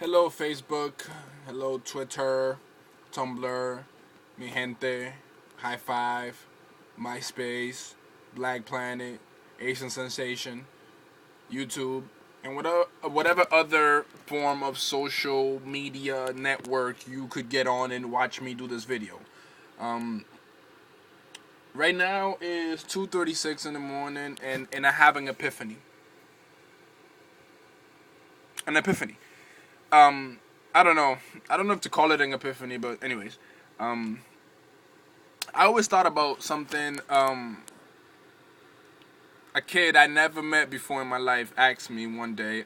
Hello Facebook, hello Twitter, Tumblr, mi gente, High Five, MySpace, Black Planet, Asian Sensation, YouTube, and whatever other form of social media network you could get on and watch me do this video. Um, right now is 2:36 in the morning, and I have an epiphany. An epiphany. Um, I don't know. I don't know if to call it an epiphany, but anyways, um, I always thought about something. A kid I never met before in my life asked me one day.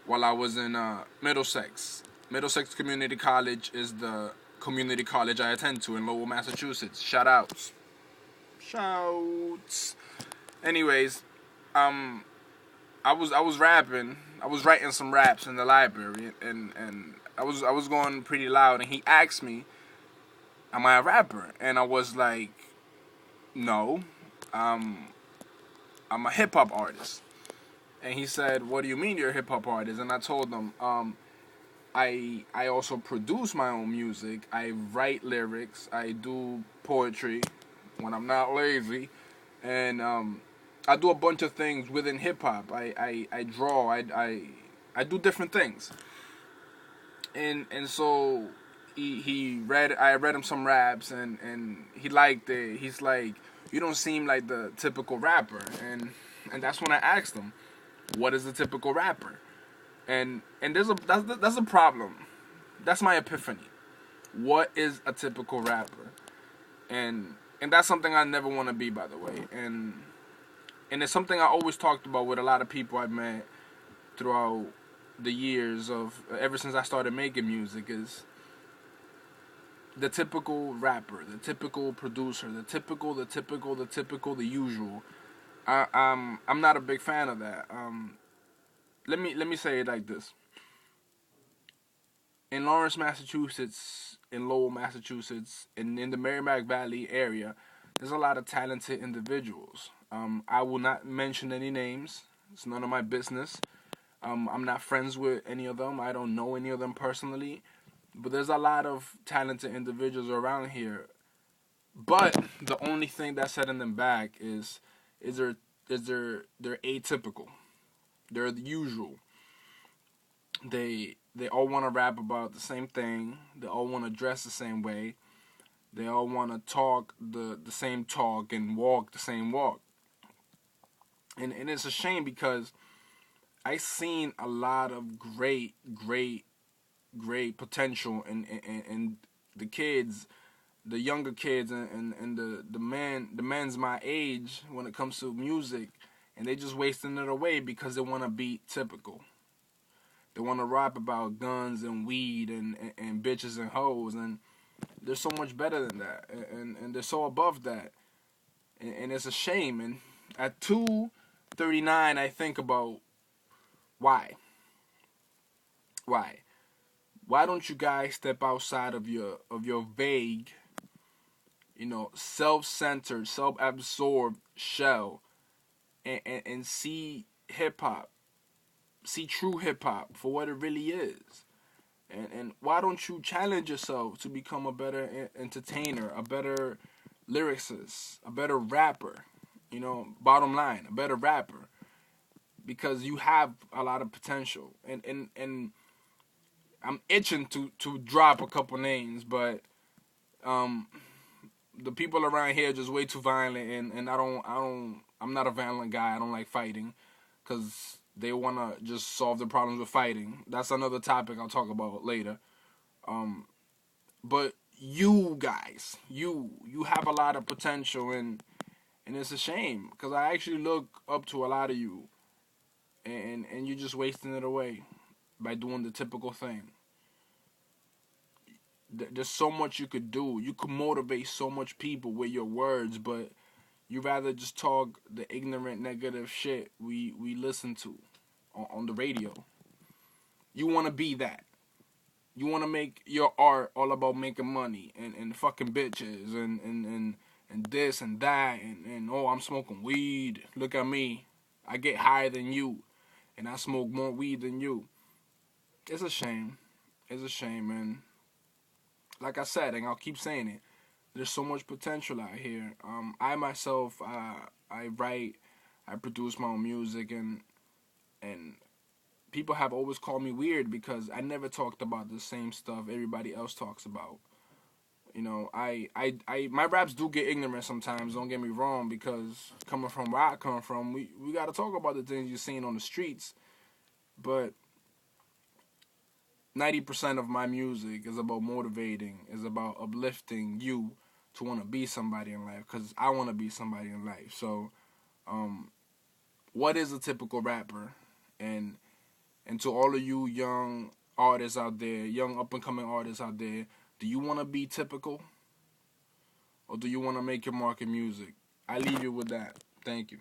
While I was in Middlesex. Middlesex Community College is the community college I attend to in Lowell, Massachusetts. Shout outs. Shouts. Anyways, um, I was rapping. I was writing some raps in the library, and I was going pretty loud, and he asked me, "Am I a rapper?" And I was like, "No, um, I'm a hip hop artist." And he said, "What do you mean you're a hip hop artist?" And I told him, I also produce my own music. I write lyrics. I do poetry when I'm not lazy, and I do a bunch of things within hip hop. I draw. I do different things, and so he read. I read him some raps, and he liked it. He's like, "You don't seem like the typical rapper," and that's when I asked him, "What is a typical rapper?" And that's a problem. That's my epiphany. What is a typical rapper? And that's something I never want to be, by the way. And it's something I always talked about with a lot of people I've met throughout the years of ever since I started making music is the typical rapper, the typical producer, the usual. I'm not a big fan of that. Let me say it like this. In Lawrence, Massachusetts, in Lowell, Massachusetts, and in the Merrimack Valley area, there's a lot of talented individuals. I will not mention any names. It's none of my business. I'm not friends with any of them. I don't know any of them personally. But there's a lot of talented individuals around here. But the only thing that's setting them back is they're they're atypical. They're the usual. They all want to rap about the same thing. They all want to dress the same way. They all want to talk the same talk and walk the same walk. And it's a shame because I seen a lot of great potential in the kids, the younger kids, and the men's my age when it comes to music, and they just wasting it away because they want to be typical. They want to rap about guns and weed and bitches and hoes, and they're so much better than that, and they're so above that, and it's a shame. And at 2:39, I think about why, why, why don't you guys step outside of your vague, self-centered, self-absorbed shell, and see hip hop, see true hip hop for what it really is. And why don't you challenge yourself to become a better entertainer, a better lyricist, a better rapper? Bottom line, a better rapper, because you have a lot of potential. And I'm itching to drop a couple names, but um, the people around here are just way too violent, and I'm not a violent guy. I don't like fighting, because they want to just solve the problems with fighting. That's another topic I'll talk about later. Um, but you guys, you have a lot of potential, and it's a shame because I actually look up to a lot of you, and you're just wasting it away by doing the typical thing. There's so much you could do. You could motivate so much people with your words, but you rather just talk the ignorant, negative shit we listen to on the radio. You want to be that. You want to make your art all about making money and fucking bitches and this and that and oh, I'm smoking weed. Look at me. I get higher than you and I smoke more weed than you. It's a shame. It's a shame, and like I said, and I'll keep saying it. There's so much potential out here. I myself, I write, I produce my own music, and people have always called me weird because I never talked about the same stuff everybody else talks about. You know, my raps do get ignorant sometimes. Don't get me wrong, because coming from where I come from, we got to talk about the things you're seeing on the streets. But 90% of my music is about motivating, is about uplifting you to want to be somebody in life, because I want to be somebody in life. So, what is a typical rapper? And and to all of you young artists out there, young up and coming artists out there, do you want to be typical, or do you want to make your mark in music? I leave you with that. Thank you.